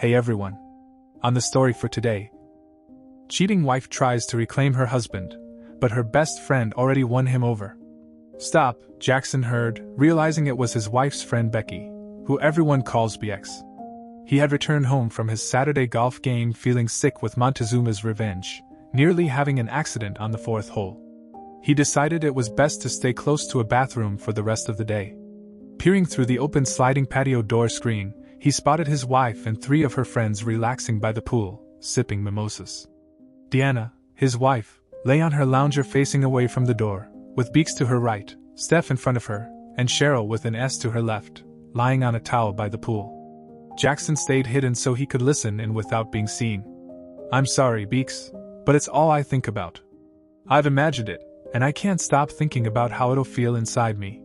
Hey everyone. On the story for today. Cheating wife tries to reclaim her husband, but her best friend already won him over. Stop, Jackson heard, realizing it was his wife's friend Becky, who everyone calls BX. He had returned home from his Saturday golf game feeling sick with Montezuma's revenge, nearly having an accident on the fourth hole. He decided it was best to stay close to a bathroom for the rest of the day. Peering through the open sliding patio door screen, he spotted his wife and 3 of her friends relaxing by the pool, sipping mimosas. Deanna, his wife, lay on her lounger facing away from the door, with Beeks to her right, Steph in front of her, and Cheryl with an S to her left, lying on a towel by the pool. Jackson stayed hidden so he could listen in without being seen. I'm sorry, Beeks, but it's all I think about. I've imagined it, and I can't stop thinking about how it'll feel inside me.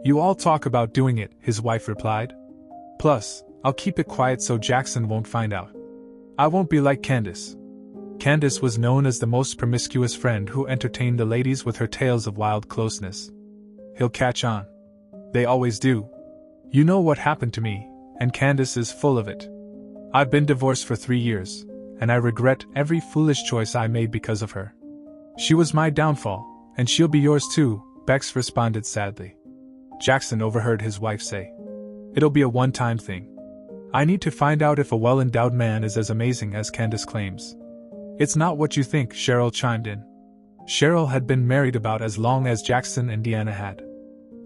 You all talk about doing it, his wife replied. Plus, I'll keep it quiet so Jackson won't find out. I won't be like Candace. Candace was known as the most promiscuous friend who entertained the ladies with her tales of wild closeness. He'll catch on. They always do. You know what happened to me, and Candace is full of it. I've been divorced for 3 years, and I regret every foolish choice I made because of her. She was my downfall, and she'll be yours too, Bex responded sadly. Jackson overheard his wife say, It'll be a one-time thing. I need to find out if a well-endowed man is as amazing as Candace claims. It's not what you think, Cheryl chimed in. Cheryl had been married about as long as Jackson and Deanna had.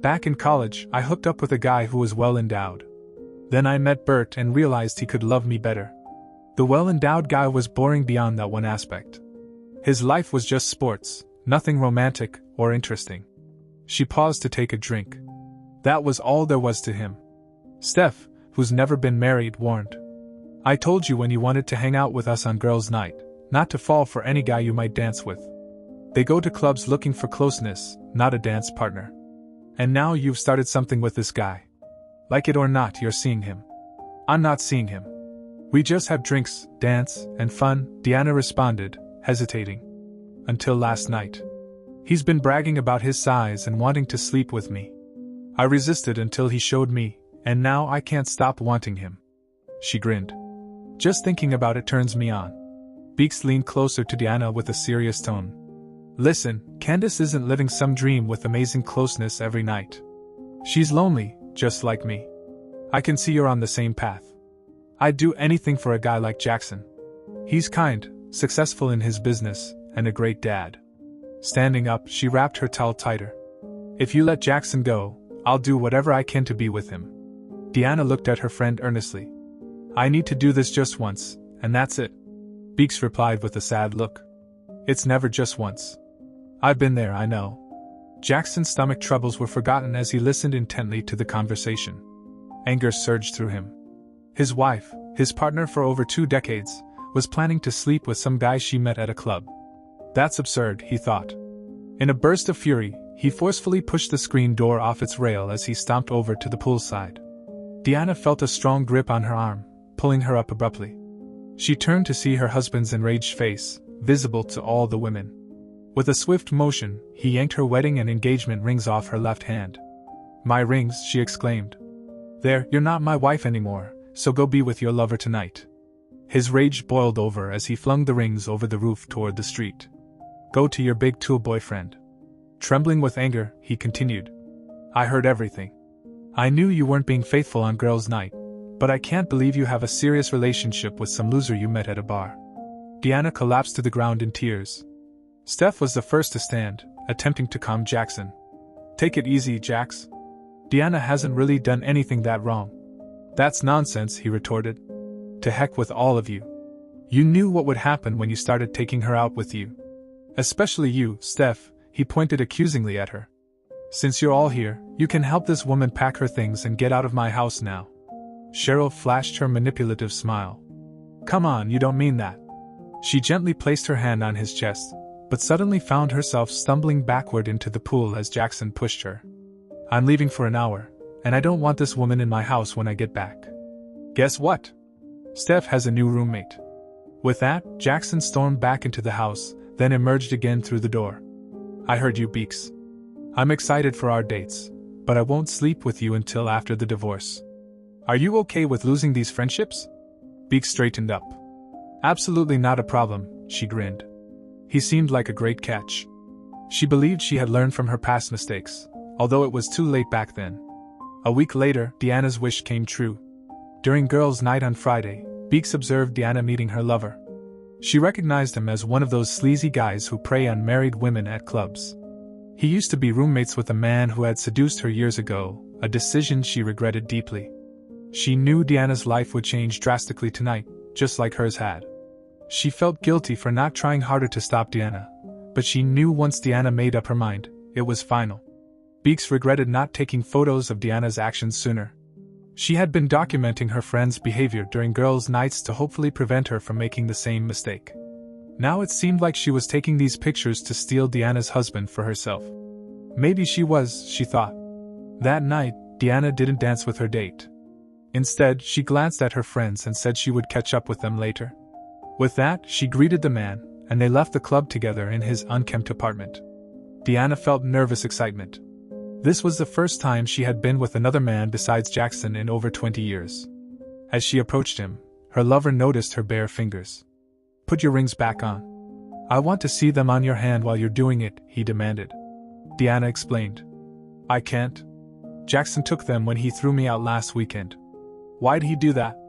Back in college, I hooked up with a guy who was well-endowed. Then I met Bert and realized he could love me better. The well-endowed guy was boring beyond that one aspect. His life was just sports, nothing romantic or interesting. She paused to take a drink. That was all there was to him. Steph, who's never been married, warned. I told you when you wanted to hang out with us on girls' night, not to fall for any guy you might dance with. They go to clubs looking for closeness, not a dance partner. And now you've started something with this guy. Like it or not, you're seeing him. I'm not seeing him. We just have drinks, dance, and fun, Deanna responded, hesitating. Until last night. He's been bragging about his size and wanting to sleep with me. I resisted until he showed me, and now I can't stop wanting him. She grinned. Just thinking about it turns me on. Beeks leaned closer to Deanna with a serious tone. Listen, Candace isn't living some dream with amazing closeness every night. She's lonely, just like me. I can see you're on the same path. I'd do anything for a guy like Jackson. He's kind, successful in his business, and a great dad. Standing up, she wrapped her towel tighter. If you let Jackson go, I'll do whatever I can to be with him. Deanna looked at her friend earnestly. I need to do this just once, and that's it. Beeks replied with a sad look. It's never just once. I've been there, I know. Jackson's stomach troubles were forgotten as he listened intently to the conversation. Anger surged through him. His wife, his partner for over 2 decades, was planning to sleep with some guy she met at a club. That's absurd, he thought. In a burst of fury, he forcefully pushed the screen door off its rail as he stomped over to the poolside. Deanna felt a strong grip on her arm, pulling her up abruptly. She turned to see her husband's enraged face, visible to all the women. With a swift motion, he yanked her wedding and engagement rings off her left hand. My rings, she exclaimed. There, you're not my wife anymore, so go be with your lover tonight. His rage boiled over as he flung the rings over the roof toward the street. Go to your big tool boyfriend. Trembling with anger, he continued. I heard everything. I knew you weren't being faithful on girls' night, but I can't believe you have a serious relationship with some loser you met at a bar. Deanna collapsed to the ground in tears. Steph was the first to stand, attempting to calm Jackson. Take it easy, Jax. Deanna hasn't really done anything that wrong. That's nonsense, he retorted. To heck with all of you. You knew what would happen when you started taking her out with you. Especially you, Steph, he pointed accusingly at her. Since you're all here, you can help this woman pack her things and get out of my house now. Cheryl flashed her manipulative smile. Come on, you don't mean that. She gently placed her hand on his chest, but suddenly found herself stumbling backward into the pool as Jackson pushed her. I'm leaving for an hour, and I don't want this woman in my house when I get back. Guess what? Steph has a new roommate. With that, Jackson stormed back into the house, then emerged again through the door. I heard you, Beeks. I'm excited for our dates, but I won't sleep with you until after the divorce. Are you okay with losing these friendships? Beeks straightened up. Absolutely not a problem, she grinned. He seemed like a great catch. She believed she had learned from her past mistakes, although it was too late back then. A week later, Deanna's wish came true. During girls' night on Friday, Beeks observed Deanna meeting her lover. She recognized him as one of those sleazy guys who prey on married women at clubs. He used to be roommates with a man who had seduced her years ago, a decision she regretted deeply. She knew Deanna's life would change drastically tonight, just like hers had. She felt guilty for not trying harder to stop Deanna, but she knew once Deanna made up her mind, it was final. Beeks regretted not taking photos of Deanna's actions sooner. She had been documenting her friend's behavior during girls' nights to hopefully prevent her from making the same mistake. Now it seemed like she was taking these pictures to steal Deanna's husband for herself. Maybe she was, she thought. That night, Deanna didn't dance with her date. Instead, she glanced at her friends and said she would catch up with them later. With that, she greeted the man, and they left the club together in his unkempt apartment. Deanna felt nervous excitement. This was the first time she had been with another man besides Jackson in over 20 years. As she approached him, her lover noticed her bare fingers. "Put your rings back on. I want to see them on your hand while you're doing it," he demanded. Deanna explained. "I can't. Jackson took them when he threw me out last weekend." "Why'd he do that?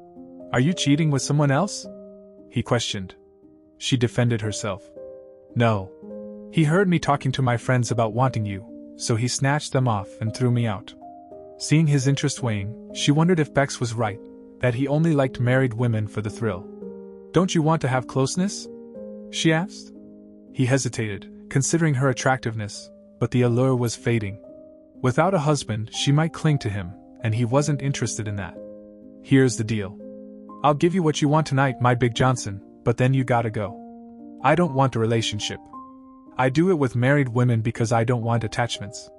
Are you cheating with someone else?" he questioned. She defended herself. "No. He heard me talking to my friends about wanting you, so he snatched them off and threw me out." Seeing his interest wane, she wondered if Bex was right, that he only liked married women for the thrill. "Don't you want to have closeness?" she asked. He hesitated, considering her attractiveness, but the allure was fading. Without a husband, she might cling to him, and he wasn't interested in that. "Here's the deal. I'll give you what you want tonight, my Big Johnson, but then you gotta go. I don't want a relationship. I do it with married women because I don't want attachments."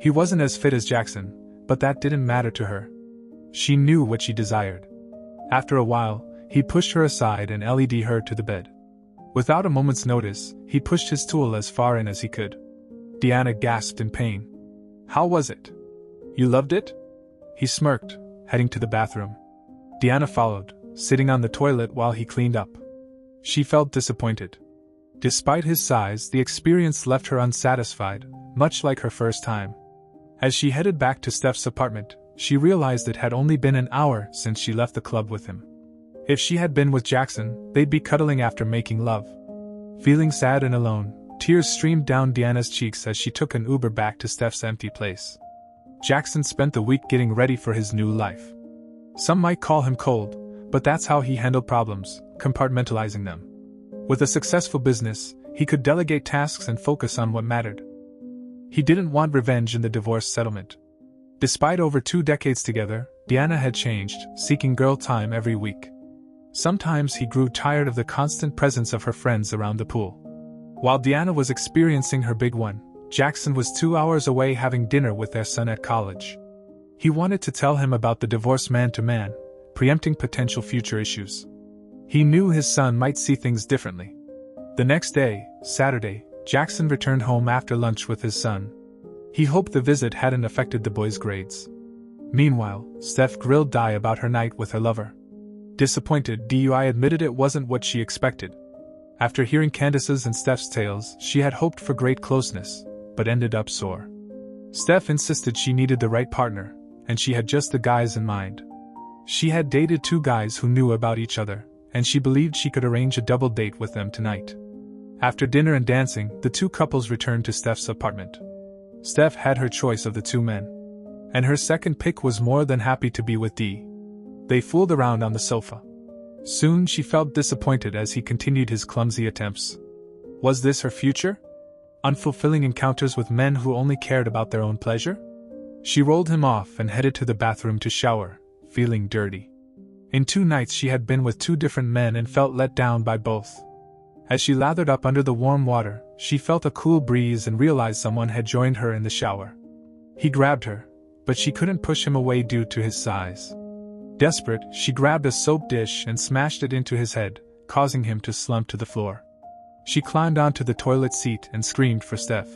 He wasn't as fit as Jackson, but that didn't matter to her. She knew what she desired. After a while, he pushed her aside and led her to the bed. Without a moment's notice, he pushed his tool as far in as he could. Deanna gasped in pain. "How was it? You loved it?" He smirked, heading to the bathroom. Deanna followed, sitting on the toilet while he cleaned up. She felt disappointed. Despite his size, the experience left her unsatisfied, much like her first time. As she headed back to Steph's apartment, she realized it had only been an hour since she left the club with him. If she had been with Jackson, they'd be cuddling after making love. Feeling sad and alone, tears streamed down Deanna's cheeks as she took an Uber back to Steph's empty place. Jackson spent the week getting ready for his new life. Some might call him cold, but that's how he handled problems, compartmentalizing them. With a successful business, he could delegate tasks and focus on what mattered. He didn't want revenge in the divorce settlement. Despite over 2 decades together, Deanna had changed, seeking girl time every week. Sometimes he grew tired of the constant presence of her friends around the pool. While Deanna was experiencing her big one, Jackson was 2 hours away having dinner with their son at college. He wanted to tell him about the divorce man to man, preempting potential future issues. He knew his son might see things differently. The next day, Saturday, Jackson returned home after lunch with his son. He hoped the visit hadn't affected the boy's grades. Meanwhile, Steph grilled Di about her night with her lover. Disappointed, Di admitted it wasn't what she expected. After hearing Candace's and Steph's tales, she had hoped for great closeness, but ended up sore. Steph insisted she needed the right partner, and she had just the guys in mind. She had dated 2 guys who knew about each other, and she believed she could arrange a double date with them tonight. After dinner and dancing, the 2 couples returned to Steph's apartment. Steph had her choice of the 2 men, and her second pick was more than happy to be with Dee. They fooled around on the sofa. Soon she felt disappointed as he continued his clumsy attempts. Was this her future? Unfulfilling encounters with men who only cared about their own pleasure? She rolled him off and headed to the bathroom to shower, feeling dirty. In 2 nights she had been with 2 different men and felt let down by both. As she lathered up under the warm water, she felt a cool breeze and realized someone had joined her in the shower. He grabbed her, but she couldn't push him away due to his size. Desperate, she grabbed a soap dish and smashed it into his head, causing him to slump to the floor. She climbed onto the toilet seat and screamed for Steph.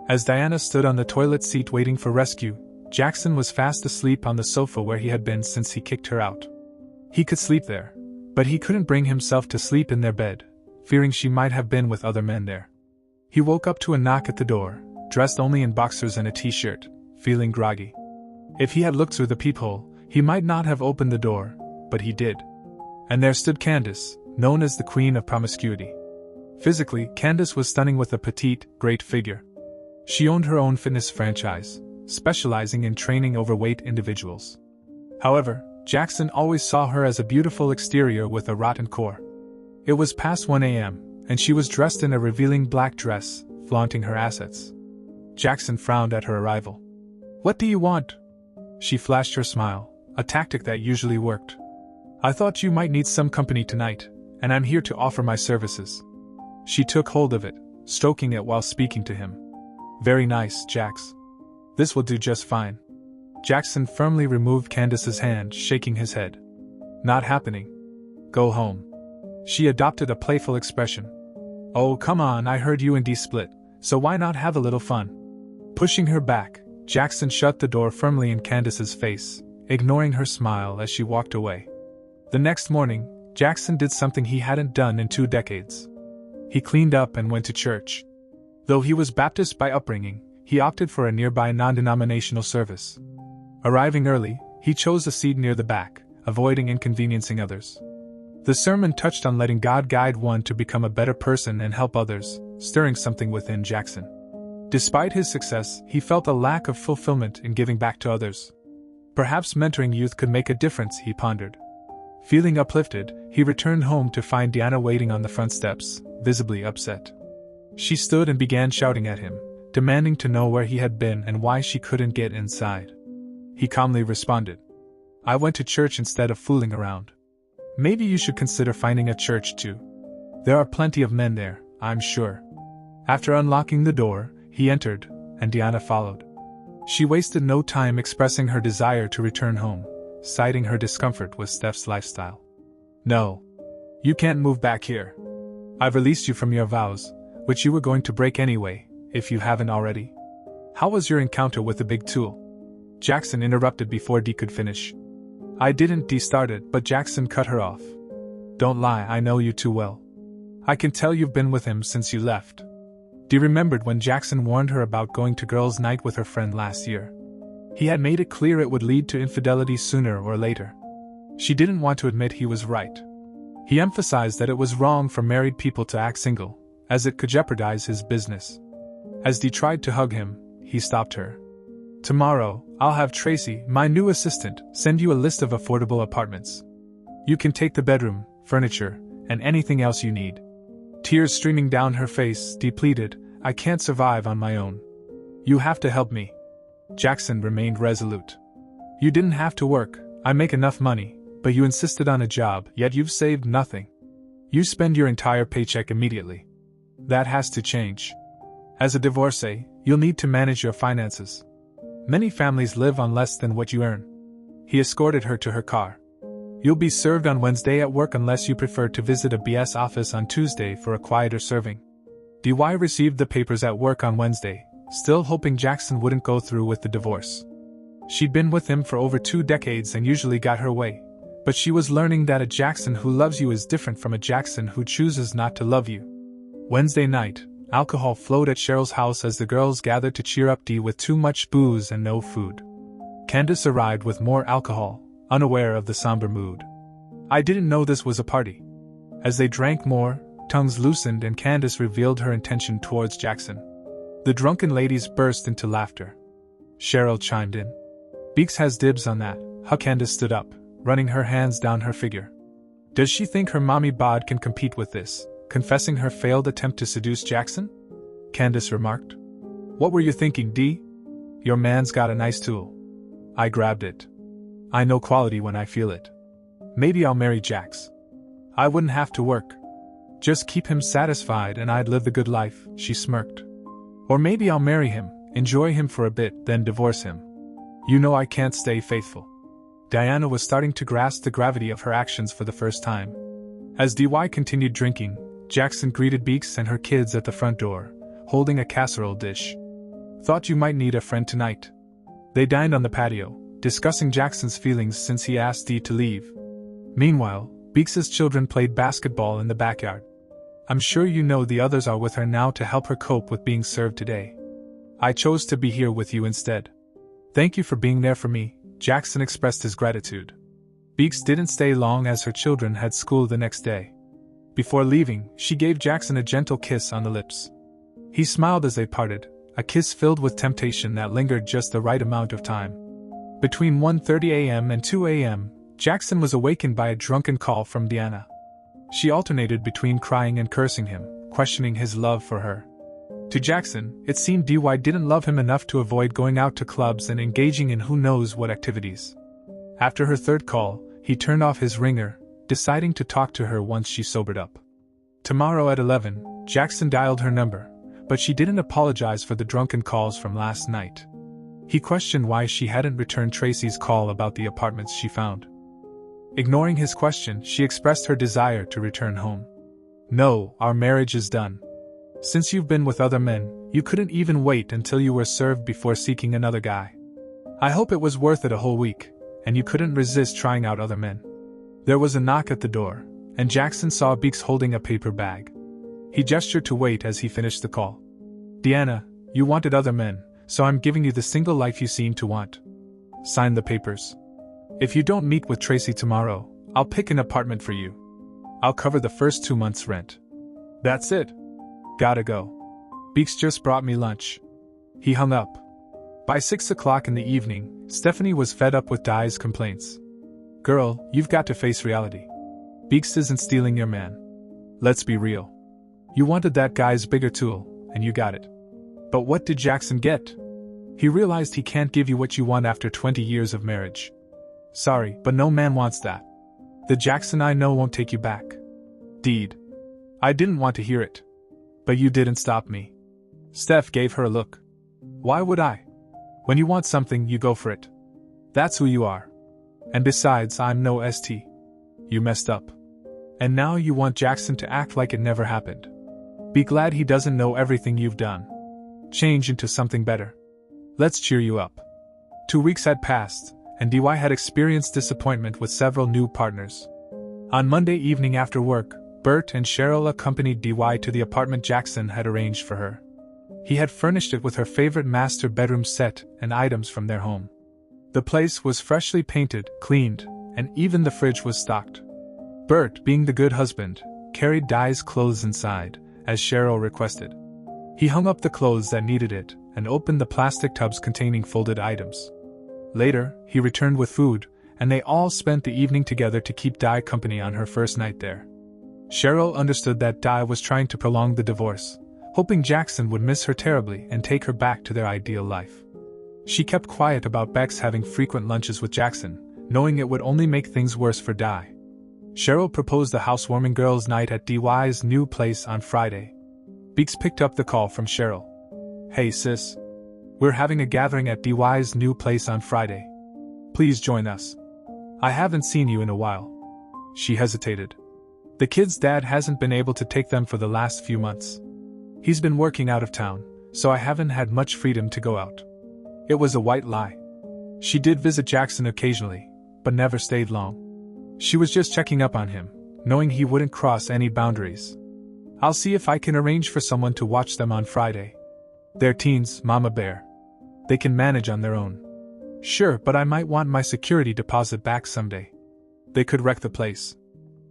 As Diana stood on the toilet seat waiting for rescue, Jackson was fast asleep on the sofa where he had been since he kicked her out. He could sleep there, But he couldn't bring himself to sleep in their bed, fearing she might have been with other men there. He woke up to a knock at the door, dressed only in boxers and a t-shirt, feeling groggy. If he had looked through the peephole, he might not have opened the door, but he did. And there stood Candace, known as the Queen of Promiscuity. Physically, Candace was stunning with a petite, great figure. She owned her own fitness franchise, specializing in training overweight individuals. However, Jackson always saw her as a beautiful exterior with a rotten core. It was past 1 a.m., and she was dressed in a revealing black dress, flaunting her assets. Jackson frowned at her arrival. "What do you want?" She flashed her smile, a tactic that usually worked. "I thought you might need some company tonight, and I'm here to offer my services." She took hold of it, stroking it while speaking to him. "Very nice, Jax. This will do just fine." Jackson firmly removed Candace's hand, shaking his head. "Not happening. Go home." She adopted a playful expression. "Oh, come on, I heard you and Dee split, so why not have a little fun?" Pushing her back, Jackson shut the door firmly in Candace's face, ignoring her smile as she walked away. The next morning, Jackson did something he hadn't done in 2 decades. He cleaned up and went to church. Though he was Baptist by upbringing, he opted for a nearby non-denominational service. Arriving early, he chose a seat near the back, avoiding inconveniencing others. The sermon touched on letting God guide one to become a better person and help others, stirring something within Jackson. Despite his success, he felt a lack of fulfillment in giving back to others. Perhaps mentoring youth could make a difference, he pondered. Feeling uplifted, he returned home to find Deanna waiting on the front steps, visibly upset. She stood and began shouting at him, demanding to know where he had been and why she couldn't get inside. He calmly responded, "I went to church instead of fooling around. Maybe you should consider finding a church too. There are plenty of men there, I'm sure." After unlocking the door, he entered, and Deanna followed. She wasted no time expressing her desire to return home, citing her discomfort with Steph's lifestyle. "No. You can't move back here. I've released you from your vows, which you were going to break anyway, if you haven't already." "How was your encounter with the big tool?" Jackson interrupted before Dee could finish. "I didn't," Dee started, but Jackson cut her off. "Don't lie, I know you too well. I can tell you've been with him since you left." Dee remembered when Jackson warned her about going to girls' night with her friend last year. He had made it clear it would lead to infidelity sooner or later. She didn't want to admit he was right. He emphasized that it was wrong for married people to act single, as it could jeopardize his business. As Dee tried to hug him, he stopped her. "Tomorrow, I'll have Tracy, my new assistant, send you a list of affordable apartments. You can take the bedroom, furniture, and anything else you need." Tears streaming down her face, Dee pleaded, "I can't survive on my own. You have to help me." Jackson remained resolute. "You didn't have to work, I make enough money, but you insisted on a job, yet you've saved nothing. You spend your entire paycheck immediately. That has to change. As a divorcee, you'll need to manage your finances. Many families live on less than what you earn." He escorted her to her car. "You'll be served on Wednesday at work unless you prefer to visit a BS office on Tuesday for a quieter serving." DY received the papers at work on Wednesday, still hoping Jackson wouldn't go through with the divorce. She'd been with him for over 2 decades and usually got her way, but she was learning that a Jackson who loves you is different from a Jackson who chooses not to love you. Wednesday night, alcohol flowed at Cheryl's house as the girls gathered to cheer up Dee with too much booze and no food. Candace arrived with more alcohol, unaware of the somber mood. "I didn't know this was a party." As they drank more, tongues loosened and Candace revealed her intention towards Jackson. The drunken ladies burst into laughter. Cheryl chimed in. "Beeks has dibs on that." Candace stood up, running her hands down her figure. "Does she think her mommy bod can compete with this, confessing her failed attempt to seduce Jackson?" Candace remarked. "What were you thinking, Dee? Your man's got a nice tool." "I grabbed it. I know quality when I feel it. Maybe I'll marry Jax. I wouldn't have to work. Just keep him satisfied and I'd live the good life," she smirked. "Or maybe I'll marry him, enjoy him for a bit, then divorce him. You know I can't stay faithful." Diana was starting to grasp the gravity of her actions for the first time. As DY continued drinking, Jackson greeted Beeks and her kids at the front door, holding a casserole dish. "Thought you might need a friend tonight." They dined on the patio, discussing Jackson's feelings since he asked Dee to leave. Meanwhile, Beaks's children played basketball in the backyard. I'm sure you know the others are with her now to help her cope with being served today. I chose to be here with you instead. Thank you for being there for me, Jackson expressed his gratitude. Beaks didn't stay long as her children had school the next day. Before leaving, she gave Jackson a gentle kiss on the lips. He smiled as they parted, a kiss filled with temptation that lingered just the right amount of time. Between 1:30 a.m. and 2 a.m., Jackson was awakened by a drunken call from Deanna. She alternated between crying and cursing him, questioning his love for her. To Jackson, it seemed DY didn't love him enough to avoid going out to clubs and engaging in who knows what activities. After her third call, he turned off his ringer, deciding to talk to her once she sobered up. Tomorrow at 11, Jackson dialed her number, but she didn't apologize for the drunken calls from last night. He questioned why she hadn't returned Tracy's call about the apartments she found. Ignoring his question, she expressed her desire to return home. No, our marriage is done. Since you've been with other men, you couldn't even wait until you were served before seeking another guy. I hope it was worth it a whole week, and you couldn't resist trying out other men. There was a knock at the door, and Jackson saw Beaks holding a paper bag. He gestured to wait as he finished the call. Deanna, you wanted other men, so I'm giving you the single life you seem to want. Sign the papers. If you don't meet with Tracy tomorrow, I'll pick an apartment for you. I'll cover the first 2 months' rent. That's it. Gotta go. Beaks just brought me lunch. He hung up. By 6 o'clock in the evening, Stephanie was fed up with Di's complaints. Girl, you've got to face reality. Beaks isn't stealing your man. Let's be real. You wanted that guy's bigger tool, and you got it. But what did Jackson get? He realized he can't give you what you want after 20 years of marriage. Sorry, but no man wants that. The Jackson I know won't take you back. Deed. I didn't want to hear it. But you didn't stop me. Steph gave her a look. Why would I? When you want something, you go for it. That's who you are. And besides, I'm no ST. You messed up. And now you want Jackson to act like it never happened. Be glad he doesn't know everything you've done. Change into something better. Let's cheer you up. 2 weeks had passed, and DY had experienced disappointment with several new partners. On Monday evening after work, Bert and Cheryl accompanied DY to the apartment Jackson had arranged for her. He had furnished it with her favorite master bedroom set and items from their home. The place was freshly painted, cleaned, and even the fridge was stocked. Bert, being the good husband, carried DY's clothes inside, as Cheryl requested. He hung up the clothes that needed it, and opened the plastic tubs containing folded items. Later, he returned with food, and they all spent the evening together to keep DY company on her first night there. Cheryl understood that DY was trying to prolong the divorce, hoping Jackson would miss her terribly and take her back to their ideal life. She kept quiet about Bex having frequent lunches with Jackson, knowing it would only make things worse for DY. Cheryl proposed the housewarming girls' night at DY's new place on Friday. Beaks picked up the call from Cheryl. Hey sis. We're having a gathering at DY's new place on Friday. Please join us. I haven't seen you in a while. She hesitated. The kids' dad hasn't been able to take them for the last few months. He's been working out of town, so I haven't had much freedom to go out. It was a white lie. She did visit Jackson occasionally, but never stayed long. She was just checking up on him, knowing he wouldn't cross any boundaries. I'll see if I can arrange for someone to watch them on Friday. They're teens, Mama Bear. They can manage on their own. Sure, but I might want my security deposit back someday. They could wreck the place.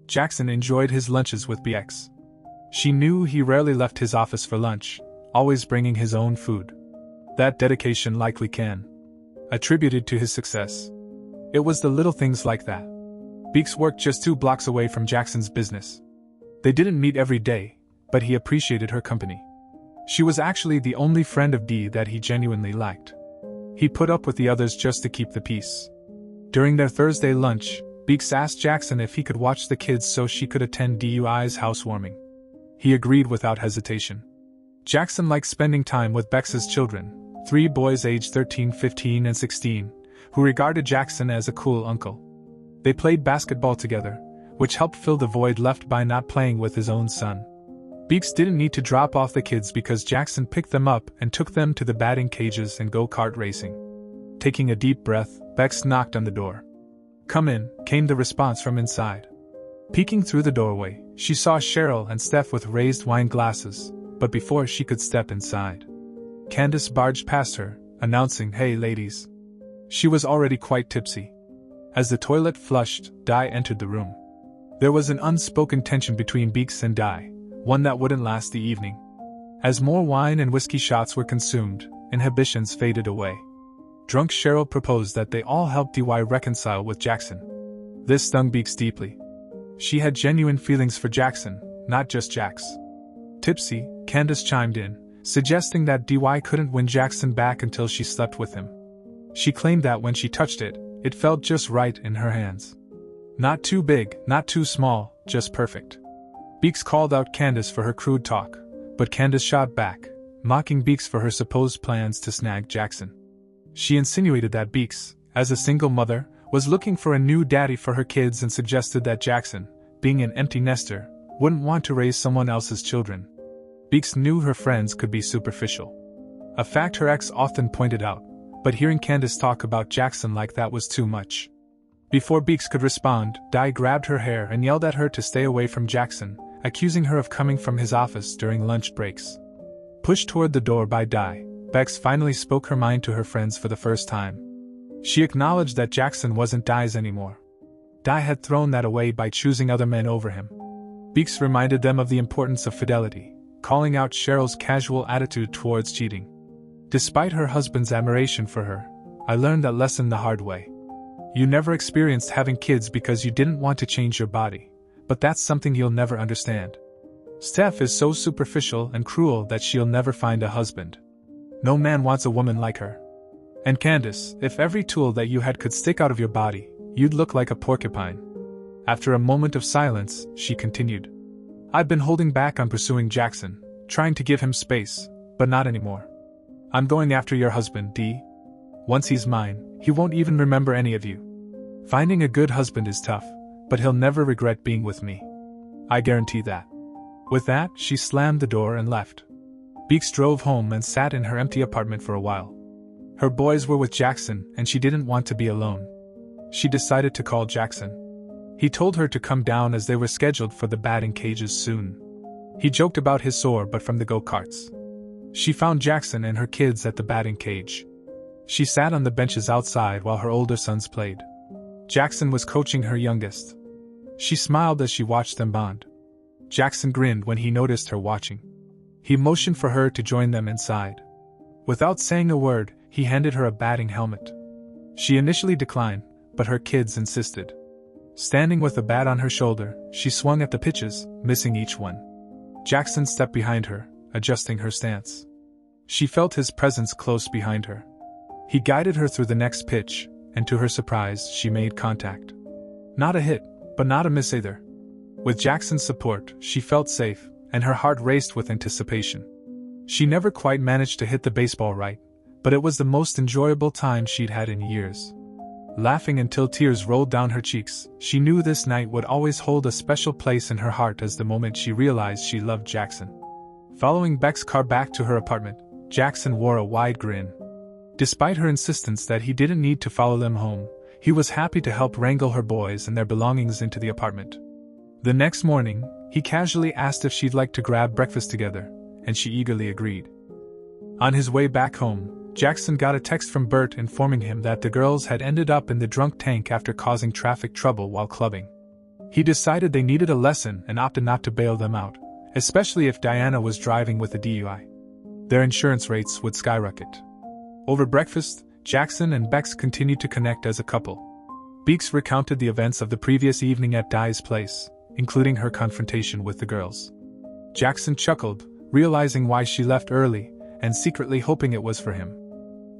Jackson enjoyed his lunches with BX. She knew he rarely left his office for lunch, always bringing his own food. That dedication likely can attributed to his success. It was the little things like that. Beaks worked just 2 blocks away from Jackson's business. They didn't meet every day, but he appreciated her company. She was actually the only friend of D that he genuinely liked. He put up with the others just to keep the peace. During their Thursday lunch, Beaks asked Jackson if he could watch the kids so she could attend DUI's housewarming. He agreed without hesitation. Jackson liked spending time with Bex's children, 3 boys aged 13, 15, and 16, who regarded Jackson as a cool uncle. They played basketball together, which helped fill the void left by not playing with his own son. Beaks didn't need to drop off the kids because Jackson picked them up and took them to the batting cages and go-kart racing. Taking a deep breath, Bex knocked on the door. Come in, came the response from inside. Peeking through the doorway, she saw Cheryl and Steph with raised wine glasses, but before she could step inside, Candace barged past her, announcing, "Hey ladies." She was already quite tipsy. As the toilet flushed, Di entered the room. There was an unspoken tension between Beeks and Di, one that wouldn't last the evening. As more wine and whiskey shots were consumed, inhibitions faded away. Drunk Cheryl proposed that they all help DY reconcile with Jackson. This stung Beeks deeply. She had genuine feelings for Jackson, not just Jax. Tipsy, Candace chimed in, suggesting that DY couldn't win Jackson back until she slept with him. She claimed that when she touched it, it felt just right in her hands. Not too big, not too small, just perfect. Beeks called out Candace for her crude talk, but Candace shot back, mocking Beeks for her supposed plans to snag Jackson. She insinuated that Beeks, as a single mother, was looking for a new daddy for her kids and suggested that Jackson, being an empty nester, wouldn't want to raise someone else's children. Beeks knew her friends could be superficial. A fact her ex often pointed out, but hearing Candace talk about Jackson like that was too much. Before Beeks could respond, Di grabbed her hair and yelled at her to stay away from Jackson, accusing her of coming from his office during lunch breaks. Pushed toward the door by Di, Bex finally spoke her mind to her friends for the first time. She acknowledged that Jackson wasn't Di's anymore. Di had thrown that away by choosing other men over him. Beeks reminded them of the importance of fidelity, calling out Cheryl's casual attitude towards cheating. Despite her husband's admiration for her, I learned that lesson the hard way. You never experienced having kids because you didn't want to change your body, but that's something you'll never understand. Steph is so superficial and cruel that she'll never find a husband. No man wants a woman like her. And Candace, if every tool that you had could stick out of your body, you'd look like a porcupine. After a moment of silence, she continued. I've been holding back on pursuing Jackson, trying to give him space, but not anymore. I'm going after your husband, Dee. Once he's mine, he won't even remember any of you. Finding a good husband is tough, but he'll never regret being with me. I guarantee that. With that, she slammed the door and left. Beeks drove home and sat in her empty apartment for a while. Her boys were with Jackson and she didn't want to be alone. She decided to call Jackson. He told her to come down as they were scheduled for the batting cages soon. He joked about his sore butt from the go-karts. She found Jackson and her kids at the batting cage. She sat on the benches outside while her older sons played. Jackson was coaching her youngest. She smiled as she watched them bond. Jackson grinned when he noticed her watching. He motioned for her to join them inside. Without saying a word, he handed her a batting helmet. She initially declined, but her kids insisted. Standing with the bat on her shoulder, she swung at the pitches, missing each one. Jackson stepped behind her, adjusting her stance. She felt his presence close behind her. He guided her through the next pitch, and to her surprise, she made contact. Not a hit, but not a miss either. With Jackson's support, she felt safe, and her heart raced with anticipation. She never quite managed to hit the baseball right, but it was the most enjoyable time she'd had in years. Laughing until tears rolled down her cheeks, she knew this night would always hold a special place in her heart as the moment she realized she loved Jackson. Following Beck's car back to her apartment, Jackson wore a wide grin. Despite her insistence that he didn't need to follow them home, he was happy to help wrangle her boys and their belongings into the apartment. The next morning, he casually asked if she'd like to grab breakfast together, and she eagerly agreed. On his way back home, Jackson got a text from Bert informing him that the girls had ended up in the drunk tank after causing traffic trouble while clubbing. He decided they needed a lesson and opted not to bail them out, especially if Diana was driving with a DUI. Their insurance rates would skyrocket. Over breakfast, Jackson and Bex continued to connect as a couple. Beeks recounted the events of the previous evening at Di's place, including her confrontation with the girls. Jackson chuckled, realizing why she left early, and secretly hoping it was for him.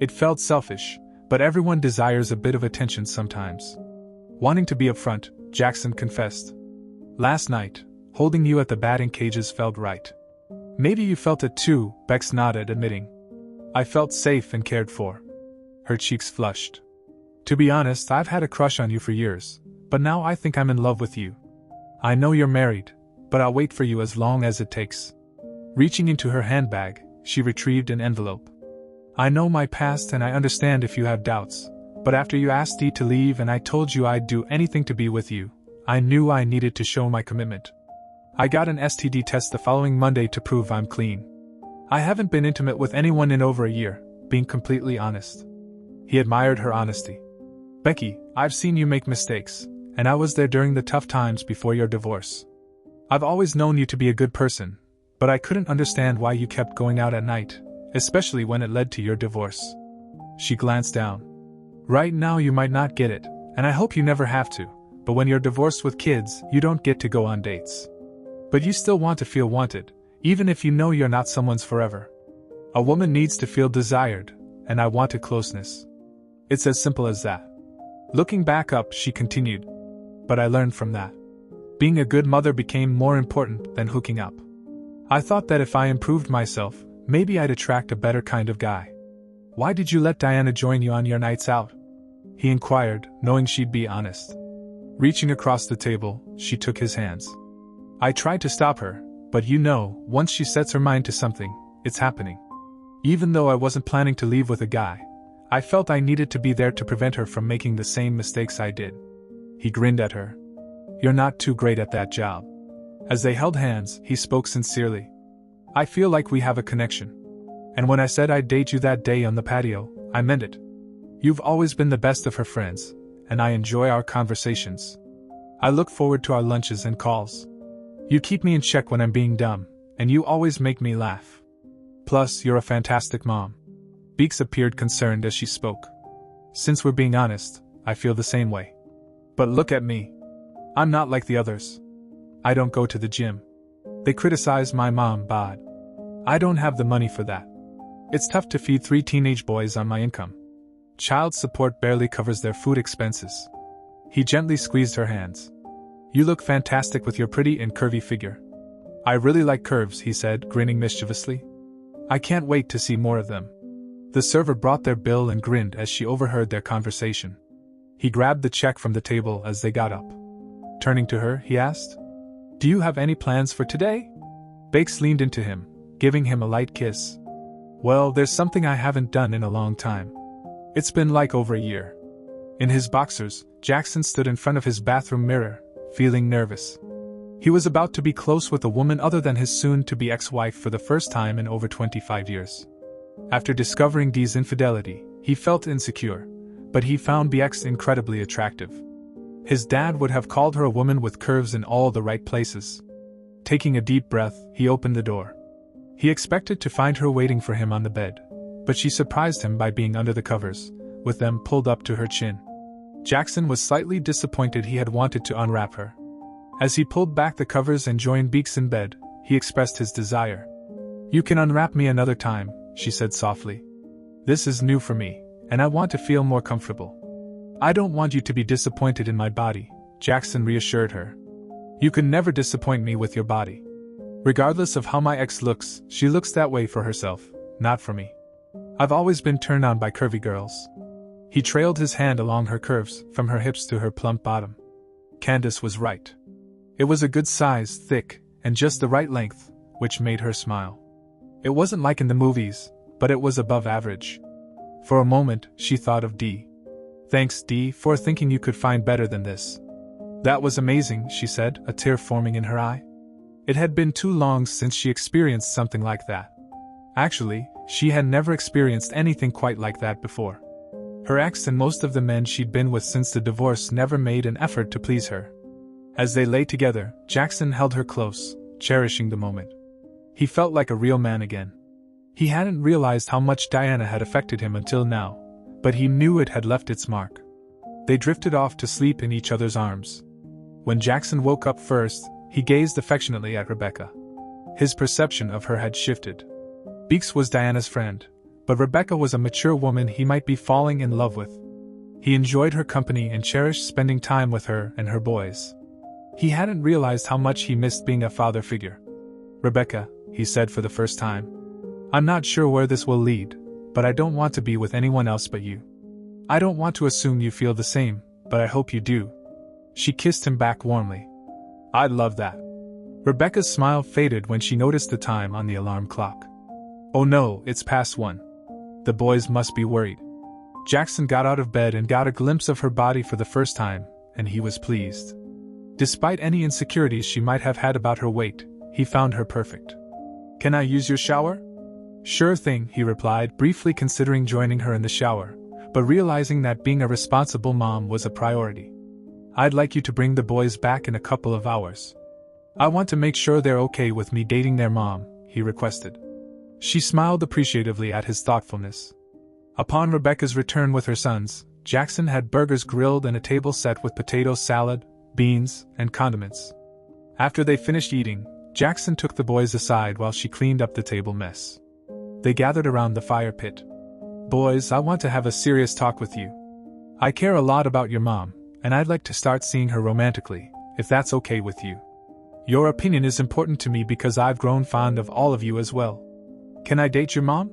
It felt selfish, but everyone desires a bit of attention sometimes. Wanting to be upfront, Jackson confessed. Last night, holding you at the batting cages felt right. Maybe you felt it too, Bex nodded, admitting. I felt safe and cared for. Her cheeks flushed. To be honest, I've had a crush on you for years, but now I think I'm in love with you. I know you're married, but I'll wait for you as long as it takes. Reaching into her handbag, she retrieved an envelope. I know my past and I understand if you have doubts, but after you asked Dee to leave and I told you I'd do anything to be with you, I knew I needed to show my commitment. I got an STD test the following Monday to prove I'm clean. I haven't been intimate with anyone in over a year, being completely honest. He admired her honesty. Becky, I've seen you make mistakes, and I was there during the tough times before your divorce. I've always known you to be a good person, but I couldn't understand why you kept going out at night, especially when it led to your divorce. She glanced down. Right now you might not get it, and I hope you never have to, but when you're divorced with kids, you don't get to go on dates. But you still want to feel wanted, even if you know you're not someone's forever. A woman needs to feel desired, and I wanted closeness. It's as simple as that. Looking back up, she continued. But I learned from that. Being a good mother became more important than hooking up. I thought that if I improved myself, maybe I'd attract a better kind of guy. Why did you let Diana join you on your nights out? He inquired, knowing she'd be honest. Reaching across the table, she took his hands. I tried to stop her, but once she sets her mind to something, it's happening. Even though I wasn't planning to leave with a guy, I felt I needed to be there to prevent her from making the same mistakes I did. He grinned at her. You're not too great at that job. As they held hands, he spoke sincerely. I feel like we have a connection. And when I said I'd date you that day on the patio, I meant it. You've always been the best of her friends, and I enjoy our conversations. I look forward to our lunches and calls. You keep me in check when I'm being dumb, and you always make me laugh. Plus, you're a fantastic mom. Beeks appeared concerned as she spoke. Since we're being honest, I feel the same way. But look at me. I'm not like the others. I don't go to the gym. They criticize my mom, bod. I don't have the money for that. It's tough to feed 3 teenage boys on my income. Child support barely covers their food expenses. He gently squeezed her hands. You look fantastic with your pretty and curvy figure. I really like curves, he said, grinning mischievously. I can't wait to see more of them. The server brought their bill and grinned as she overheard their conversation. He grabbed the check from the table as they got up. Turning to her, he asked, Do you have any plans for today? Bakes leaned into him, giving him a light kiss. Well, there's something I haven't done in a long time. It's been like over a year. In his boxers, Jackson stood in front of his bathroom mirror, feeling nervous. He was about to be close with a woman other than his soon-to-be ex-wife for the first time in over 25 years. After discovering Dee's infidelity, he felt insecure, but he found BX incredibly attractive. His dad would have called her a woman with curves in all the right places. Taking a deep breath, he opened the door. He expected to find her waiting for him on the bed, but she surprised him by being under the covers, with them pulled up to her chin. Jackson was slightly disappointed. He had wanted to unwrap her. As he pulled back the covers and joined Beeks in bed, he expressed his desire. You can unwrap me another time, she said softly. This is new for me, and I want to feel more comfortable. I don't want you to be disappointed in my body, Jackson reassured her. You can never disappoint me with your body. Regardless of how my ex looks, she looks that way for herself, not for me. I've always been turned on by curvy girls. He trailed his hand along her curves, from her hips to her plump bottom. Candace was right. It was a good size, thick, and just the right length, which made her smile. It wasn't like in the movies, but it was above average. For a moment, she thought of Dee. Thanks, Dee, for thinking you could find better than this. That was amazing, she said, a tear forming in her eye. It had been too long since she experienced something like that. Actually, she had never experienced anything quite like that before. Her ex and most of the men she'd been with since the divorce never made an effort to please her. As they lay together, Jackson held her close, cherishing the moment. He felt like a real man again. He hadn't realized how much Diana had affected him until now, but he knew it had left its mark. They drifted off to sleep in each other's arms. When Jackson woke up first, he gazed affectionately at Rebecca. His perception of her had shifted. Beeks was Diana's friend, but Rebecca was a mature woman he might be falling in love with. He enjoyed her company and cherished spending time with her and her boys. He hadn't realized how much he missed being a father figure. Rebecca, he said for the first time. I'm not sure where this will lead, but I don't want to be with anyone else but you. I don't want to assume you feel the same, but I hope you do. She kissed him back warmly. I'd love that. Rebecca's smile faded when she noticed the time on the alarm clock. Oh no, it's past 1. The boys must be worried. Jackson got out of bed and got a glimpse of her body for the first time, and he was pleased. Despite any insecurities she might have had about her weight, he found her perfect. "Can I use your shower?" "Sure thing," he replied, briefly considering joining her in the shower, but realizing that being a responsible mom was a priority. "I'd like you to bring the boys back in a couple of hours. I want to make sure they're okay with me dating their mom," he requested. She smiled appreciatively at his thoughtfulness. Upon Rebecca's return with her sons, Jackson had burgers grilled and a table set with potato salad, beans, and condiments. After they finished eating, Jackson took the boys aside while she cleaned up the table mess. They gathered around the fire pit. "Boys, I want to have a serious talk with you. I care a lot about your mom, and I'd like to start seeing her romantically, if that's okay with you. Your opinion is important to me because I've grown fond of all of you as well. Can I date your mom?"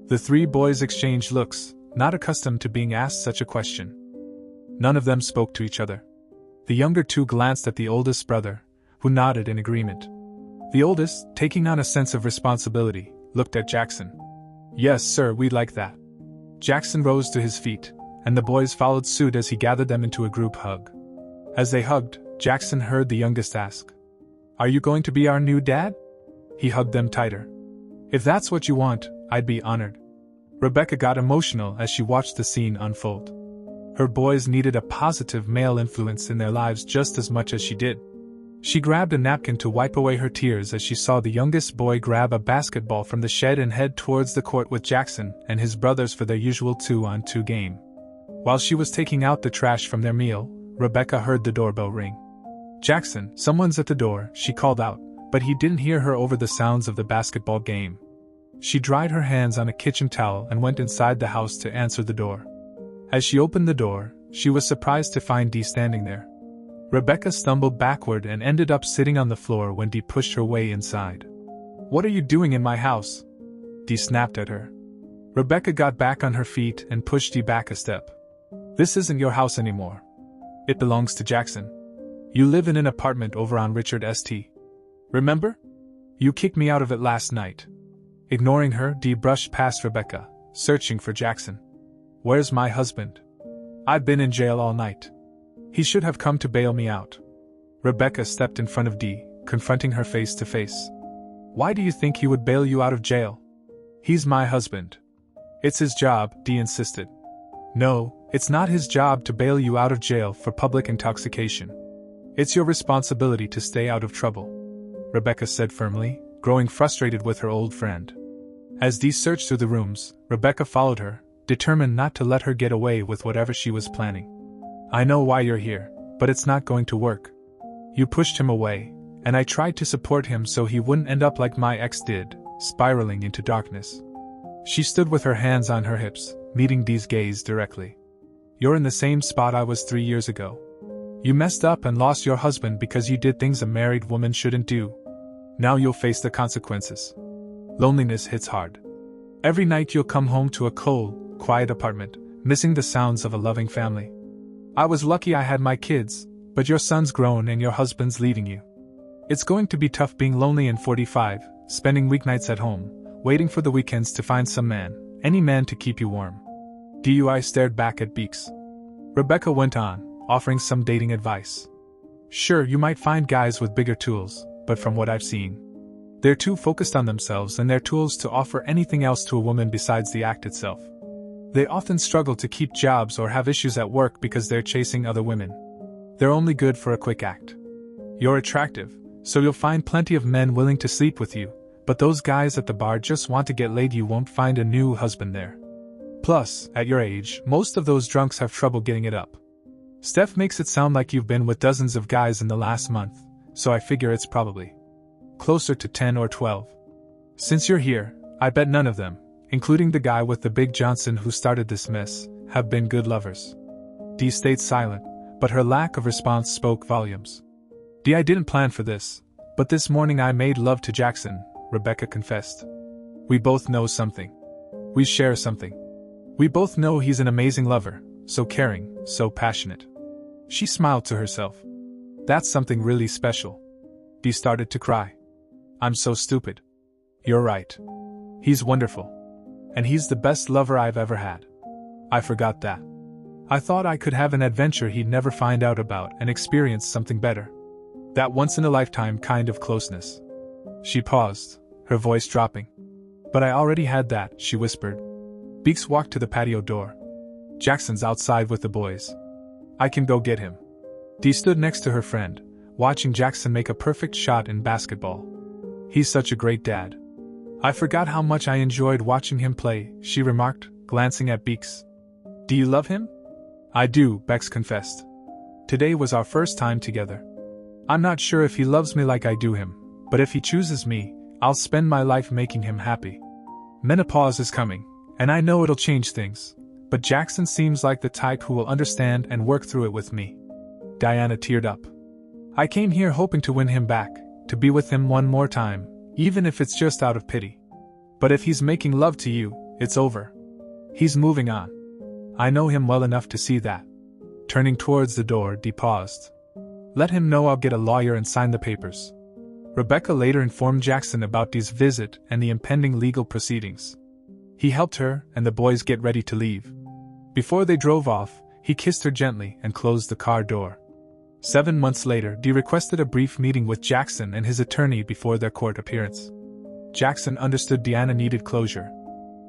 The three boys exchanged looks, not accustomed to being asked such a question. None of them spoke to each other. The younger two glanced at the oldest brother, who nodded in agreement. The oldest, taking on a sense of responsibility, looked at Jackson. "Yes, sir, we'd like that." Jackson rose to his feet, and the boys followed suit as he gathered them into a group hug. As they hugged, Jackson heard the youngest ask, "Are you going to be our new dad?" He hugged them tighter. "If that's what you want, I'd be honored." Rebecca got emotional as she watched the scene unfold. Her boys needed a positive male influence in their lives just as much as she did. She grabbed a napkin to wipe away her tears as she saw the youngest boy grab a basketball from the shed and head towards the court with Jackson and his brothers for their usual 2-on-2 game. While she was taking out the trash from their meal, Rebecca heard the doorbell ring. "Jackson, someone's at the door," she called out, but he didn't hear her over the sounds of the basketball game. She dried her hands on a kitchen towel and went inside the house to answer the door. As she opened the door, she was surprised to find Dee standing there. Rebecca stumbled backward and ended up sitting on the floor when Dee pushed her way inside. "What are you doing in my house?" Dee snapped at her. Rebecca got back on her feet and pushed Dee back a step. "This isn't your house anymore. It belongs to Jackson. You live in an apartment over on Richard St. Remember? You kicked me out of it last night." Ignoring her, Dee brushed past Rebecca, searching for Jackson. "Where's my husband? I've been in jail all night. He should have come to bail me out." Rebecca stepped in front of Dee, confronting her face to face. "Why do you think he would bail you out of jail? He's my husband." "It's his job," Dee insisted. "No, it's not his job to bail you out of jail for public intoxication. It's your responsibility to stay out of trouble," Rebecca said firmly, growing frustrated with her old friend. As Dee searched through the rooms, Rebecca followed her, determined not to let her get away with whatever she was planning. "I know why you're here, but it's not going to work. You pushed him away, and I tried to support him so he wouldn't end up like my ex did, spiraling into darkness." She stood with her hands on her hips, meeting Dee's gaze directly. "You're in the same spot I was 3 years ago. You messed up and lost your husband because you did things a married woman shouldn't do. Now you'll face the consequences. Loneliness hits hard. Every night you'll come home to a cold, quiet apartment, missing the sounds of a loving family. I was lucky I had my kids, but your son's grown and your husband's leaving you. It's going to be tough being lonely in 45, spending weeknights at home, waiting for the weekends to find some man, any man to keep you warm." DUI stared back at Beeks. Rebecca went on, offering some dating advice. "Sure, you might find guys with bigger tools, but from what I've seen, they're too focused on themselves and their tools to offer anything else to a woman besides the act itself. They often struggle to keep jobs or have issues at work because they're chasing other women. They're only good for a quick act. You're attractive, so you'll find plenty of men willing to sleep with you, but those guys at the bar just want to get laid. You won't find a new husband there. Plus, at your age, most of those drunks have trouble getting it up. Steph makes it sound like you've been with dozens of guys in the last month, so I figure it's probably closer to 10 or 12. Since you're here, I bet none of them, including the guy with the big Johnson who started this mess, have been good lovers." Dee stayed silent, but her lack of response spoke volumes. "Dee, I didn't plan for this, but this morning I made love to Jackson," Rebecca confessed. "We both know something. We share something. We both know he's an amazing lover, so caring, so passionate." She smiled to herself. "That's something really special." Dee started to cry. "I'm so stupid." "You're right. He's wonderful. And he's the best lover I've ever had. I forgot that. I thought I could have an adventure he'd never find out about and experience something better. That once-in-a-lifetime kind of closeness. She paused, her voice dropping. But I already had that, she whispered. Beeks walked to the patio door. Jackson's outside with the boys. I can go get him. Dee stood next to her friend, watching Jackson make a perfect shot in basketball. He's such a great dad. I forgot how much I enjoyed watching him play, she remarked, glancing at Beeks. Do you love him? I do, Bex confessed. Today was our first time together. I'm not sure if he loves me like I do him, but if he chooses me, I'll spend my life making him happy. Menopause is coming, and I know it'll change things, but Jackson seems like the type who will understand and work through it with me. Diana teared up. I came here hoping to win him back, to be with him one more time, even if it's just out of pity. But if he's making love to you, it's over. He's moving on. I know him well enough to see that. Turning towards the door, Dee paused. Let him know I'll get a lawyer and sign the papers. Rebecca later informed Jackson about Dee's visit and the impending legal proceedings. He helped her and the boys get ready to leave. Before they drove off, he kissed her gently and closed the car door. 7 months later, Dee requested a brief meeting with Jackson and his attorney before their court appearance. Jackson understood Diana needed closure.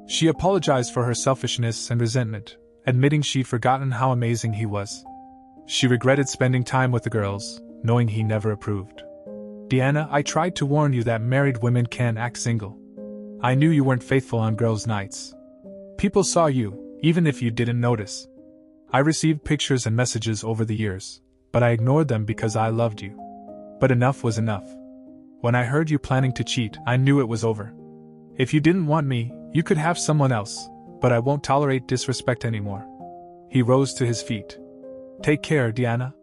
She apologized for her selfishness and resentment, admitting she'd forgotten how amazing he was. She regretted spending time with the girls, knowing he never approved. Diana, I tried to warn you that married women can act single. I knew you weren't faithful on girls' nights. People saw you, even if you didn't notice. I received pictures and messages over the years, but I ignored them because I loved you. But enough was enough. When I heard you planning to cheat, I knew it was over. If you didn't want me, you could have someone else, but I won't tolerate disrespect anymore. He rose to his feet. Take care, Diana.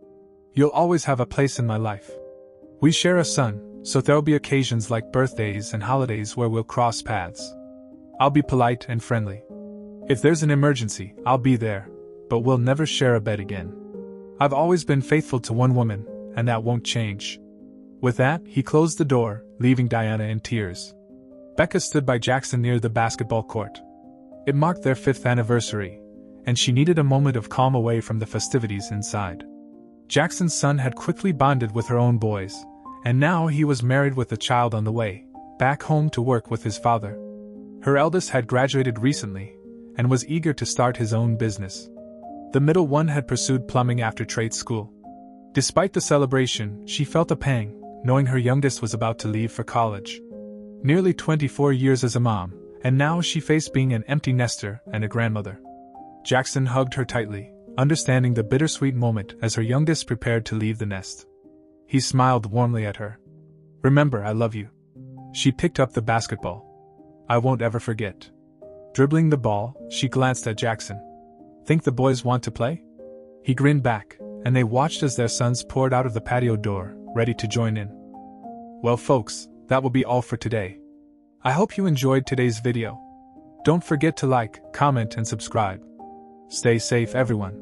You'll always have a place in my life. We share a son, so there'll be occasions like birthdays and holidays where we'll cross paths. I'll be polite and friendly. If there's an emergency, I'll be there, but we'll never share a bed again. I've always been faithful to one woman, and that won't change. With that, he closed the door, leaving Diana in tears. Becca stood by Jackson near the basketball court. It marked their 5th anniversary, and she needed a moment of calm away from the festivities inside. Jackson's son had quickly bonded with her own boys, and now he was married with a child on the way, back home to work with his father. Her eldest had graduated recently, and was eager to start his own business. The middle one had pursued plumbing after trade school. Despite the celebration, she felt a pang, knowing her youngest was about to leave for college. Nearly 24 years as a mom, and now she faced being an empty nester and a grandmother. Jackson hugged her tightly, understanding the bittersweet moment as her youngest prepared to leave the nest. He smiled warmly at her. Remember, I love you. She picked up the basketball. I won't ever forget. Dribbling the ball, she glanced at Jackson. Think the boys want to play? He grinned back, and they watched as their sons poured out of the patio door, ready to join in. Well folks, that will be all for today. I hope you enjoyed today's video. Don't forget to like, comment and subscribe. Stay safe everyone.